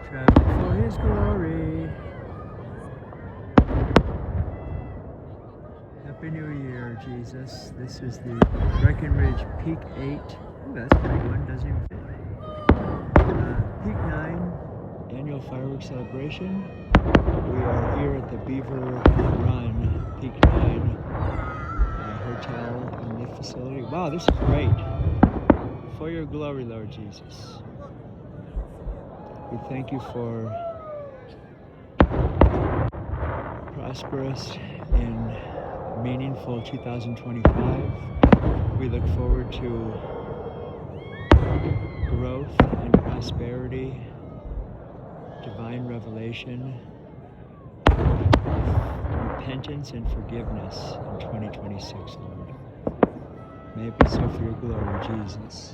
Traveling for His glory. Happy New Year, Jesus. This is the Breckenridge Peak 8. Ooh, that's a big one, doesn't even fit. Peak 9, annual fireworks celebration. We are here at the Beaver Run, Peak 9 hotel in the facility. Wow, this is great. For your glory, Lord Jesus. We thank you for prosperous and meaningful 2025. We look forward to growth and prosperity, divine revelation, repentance and forgiveness in 2026, Lord. May it be so for your glory, Jesus.